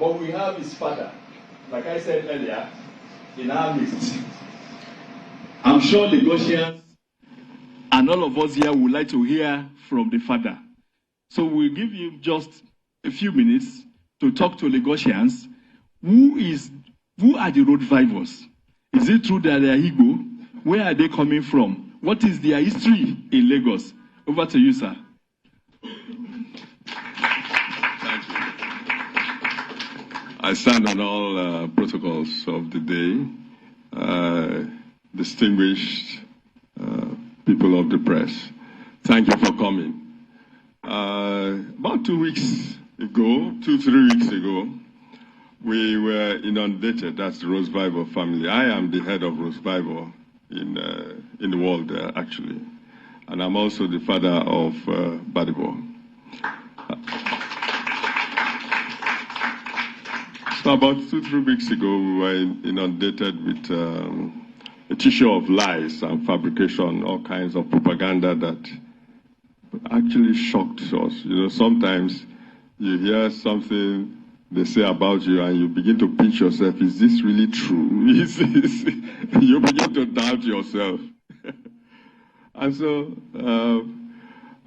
but we have his father, like I said earlier, in our midst. I'm sure Lagosians and all of us here would like to hear from the father. So we'll give you just a few minutes to talk to Lagosians. Who are the road drivers? Is it true that they are Igbo? Where are they coming from? What is their history in Lagos? Over to you, sir. Thank you. I stand on all protocols of the day. Distinguished people of the press, thank you for coming. About 2 weeks ago, 3 weeks ago, we were inundated. That's the Rose Bible family. I am the head of Rose Bible in the world, actually. And I'm also the father of Gbadebo. So about 2-3 weeks ago, we were inundated with a tissue of lies and fabrication, all kinds of propaganda that actually shocked us. You know, sometimes you hear something they say about you and you begin to pinch yourself. Is this really true? You begin to doubt yourself. And so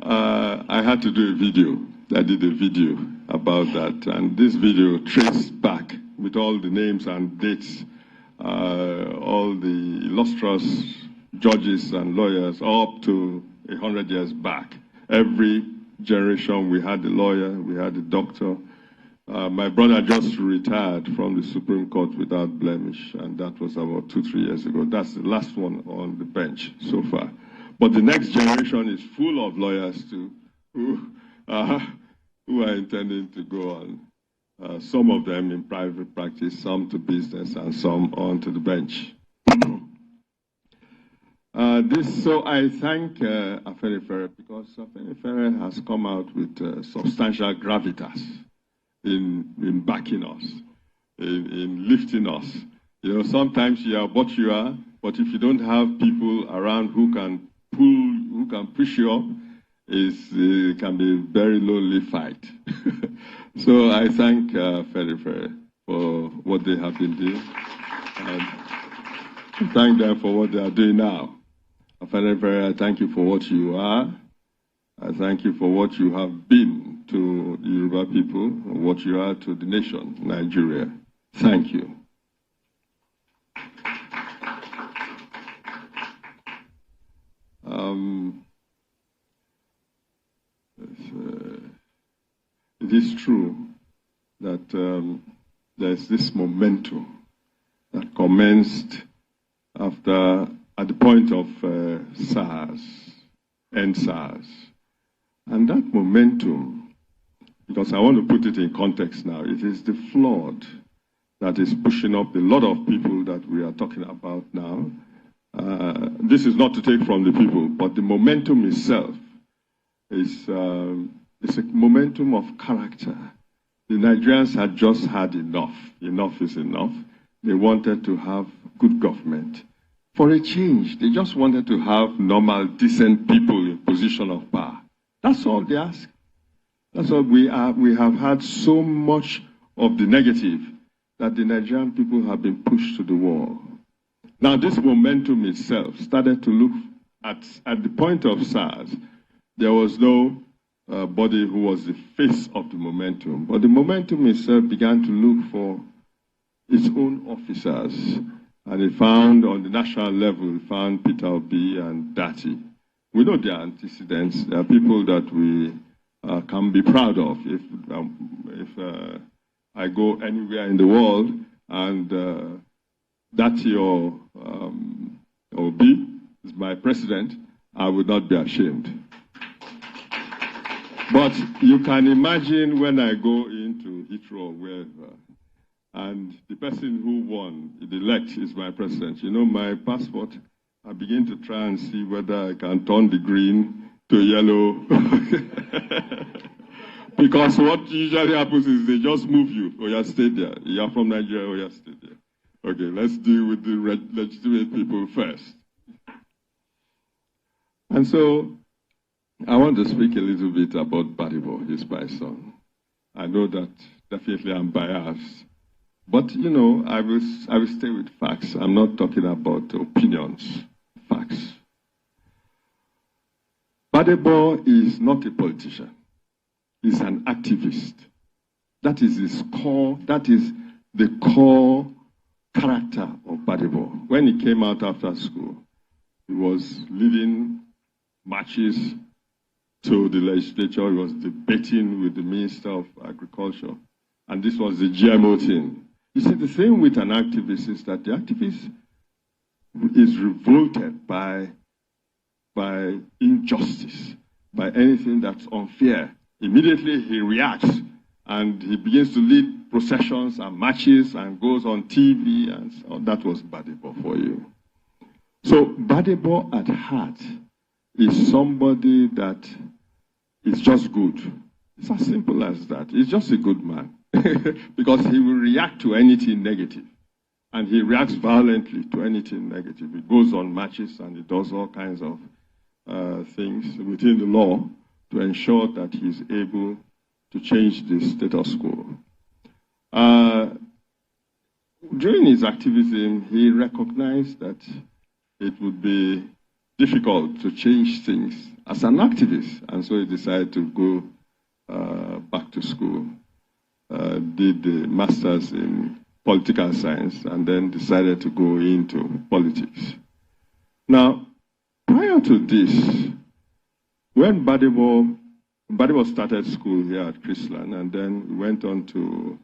I had to do a video. I did a video about that. And this video traced back with all the names and dates, all the illustrious judges and lawyers up to 100 years back. Every generation we had a lawyer, we had a doctor. My brother just retired from the Supreme Court without blemish, and that was about 2-3 years ago. That's the last one on the bench so far. But the next generation is full of lawyers too, who are intending to go on. Some of them in private practice, some to business, and some onto the bench. So I thank Afenifere because Afenifere has come out with substantial gravitas in backing us, in lifting us. You know, sometimes you are what you are, but if you don't have people around who can push you up, it can be a very lonely fight. So I thank Afenifere for what they have been doing, and thank them for what they are doing now. Afenifere, I thank you for what you are. I thank you for what you have been to the Yoruba people, and what you are to the nation, Nigeria. Thank you. It is true that there's this momentum that commenced at the point of SARS, end-SARS. And that momentum, because I want to put it in context now, it is the flood that is pushing up a lot of people that we are talking about now. This is not to take from the people, but the momentum itself is a momentum of character. The Nigerians had just had enough. Enough is enough. They wanted to have good government. For a change, they just wanted to have normal, decent people in position of power. That's all they ask. That's all we are. We have had so much of the negative that the Nigerian people have been pushed to the wall. Now, this momentum itself started to look at the point of SARS. There was no body who was the face of the momentum, but the momentum itself began to look for its own officers. And it found on the national level, it found Peter Obi and Dati. We know their antecedents. They are people that we can be proud of. If I go anywhere in the world and Dati or Obi is my president, I would not be ashamed. But you can imagine when I go into Heathrow or wherever, and the person who won, the elect, is my president. You know, my passport, I begin to try and see whether I can turn the green to yellow. Because what usually happens is they just move you. Oh, yeah, stay there. You're from Nigeria. Oh, yeah, stay there. Okay, let's deal with the legitimate people first. And so I want to speak a little bit about Gbadebo. He's my son. I know that definitely I'm biased. But, you know, I will stay with facts. I'm not talking about opinions, facts. Gbadebo is not a politician. He's an activist. That is his core, that is the core character of Gbadebo. When he came out after school, he was leading marches to the legislature. He was debating with the Minister of Agriculture. And this was the GMO thing. You see, the thing with an activist is that the activist is revolted by injustice, by anything that's unfair. Immediately he reacts and he begins to lead processions and marches and goes on TV, and so that was Gbadebo for you. So Gbadebo at heart is somebody that is just good. It's as simple as that. He's just a good man because he will react to anything negative, and he reacts violently to anything negative. He goes on marches and he does all kinds of things within the law to ensure that he's able to change the status quo. During his activism, he recognized that it would be difficult to change things as an activist, and so he decided to go back to school, did the master's in political science, and then decided to go into politics. Now, prior to this, when Gbadebo started school here at Chrisland, and then went on to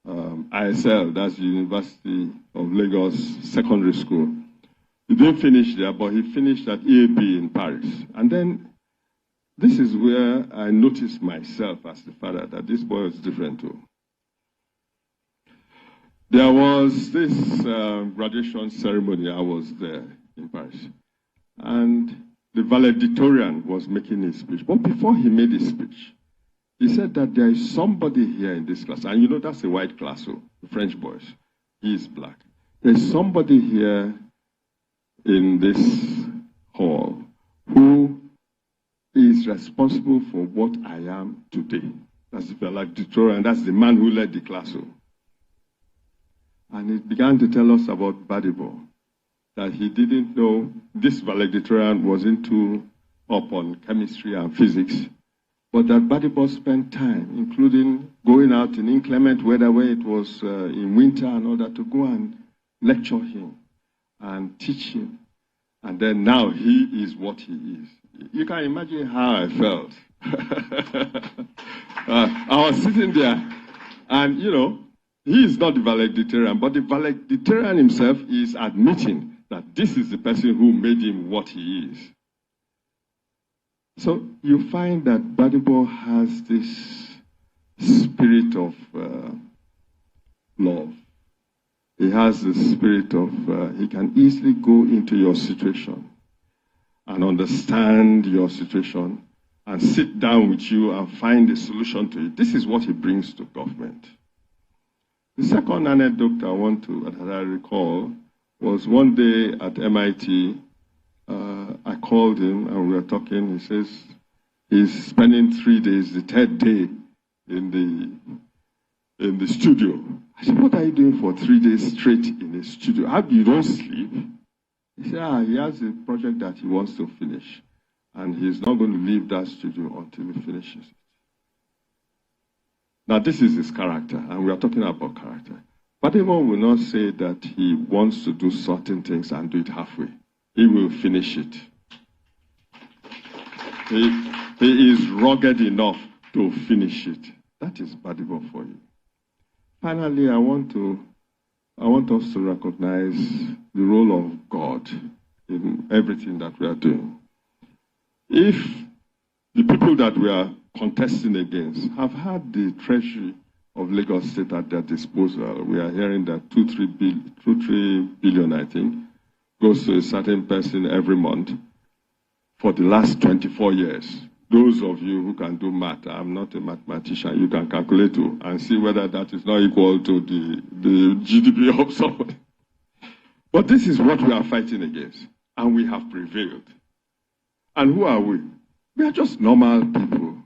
ISL, that's the University of Lagos Secondary School. He didn't finish there, but he finished at EAB in Paris. And then this is where I noticed myself as the father that this boy was different too. There was this graduation ceremony. I was there in Paris. And the valedictorian was making his speech. But before he made his speech, he said that there is somebody here in this class. And you know, that's a white class, so the French boys. He is black. There's somebody here in this hall who is responsible for what I am today. That's the valedictorian. That's the man who led the class. And he began to tell us about Gbadebo, that he didn't know this valedictorian was into up on chemistry and physics, but that Gbadebo spent time, including going out in inclement weather where it was in winter and all that, to go and lecture him and teach him. And then now he is what he is. You can imagine how I felt. I was sitting there, and you know, he is not the valedictorian, but the valedictorian himself is admitting that this is the person who made him what he is. So you find that Gbadebo has this spirit of love. He has the spirit of, he can easily go into your situation and understand your situation and sit down with you and find a solution to it. This is what he brings to government. The second anecdote that I recall was one day at MIT. I called him and we were talking. He says he's spending 3 days, the third day in the studio. I said, what are you doing for 3 days straight in the studio? How you don't sleep? He said, he has a project that he wants to finish, and he's not going to leave that studio until he finishes it. Now, this is his character, and we are talking about character. But Gbadebo will not say that he wants to do certain things and do it halfway. He will finish it. He is rugged enough to finish it. That is Gbadebo for you. Finally, I want us to recognize the role of God in everything that we are doing. If the people that we are contesting against have had the treasury of Lagos State at their disposal, we are hearing that 2-3 billion, I think, goes to a certain person every month for the last 24 years. Those of you who can do math, I'm not a mathematician, you can calculate too and see whether that is not equal to the GDP of somebody. But this is what we are fighting against, and we have prevailed. And who are we? We are just normal people.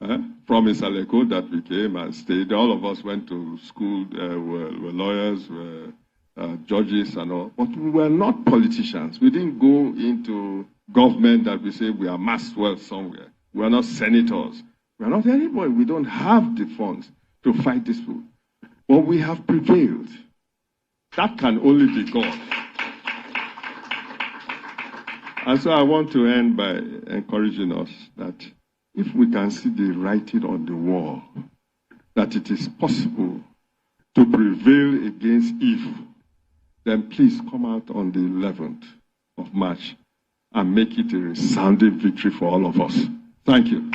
From Isaleko that we came and stayed. All of us went to school, were lawyers, were judges and all. But we were not politicians. We didn't go into government that we say we are massed wealth somewhere. We are not senators. We are not anybody. We don't have the funds to fight this food. But we have prevailed. That can only be God. And so I want to end by encouraging us that if we can see the writing on the wall, that it is possible to prevail against evil, then please come out on the 11th of March and make it a resounding victory for all of us. Thank you.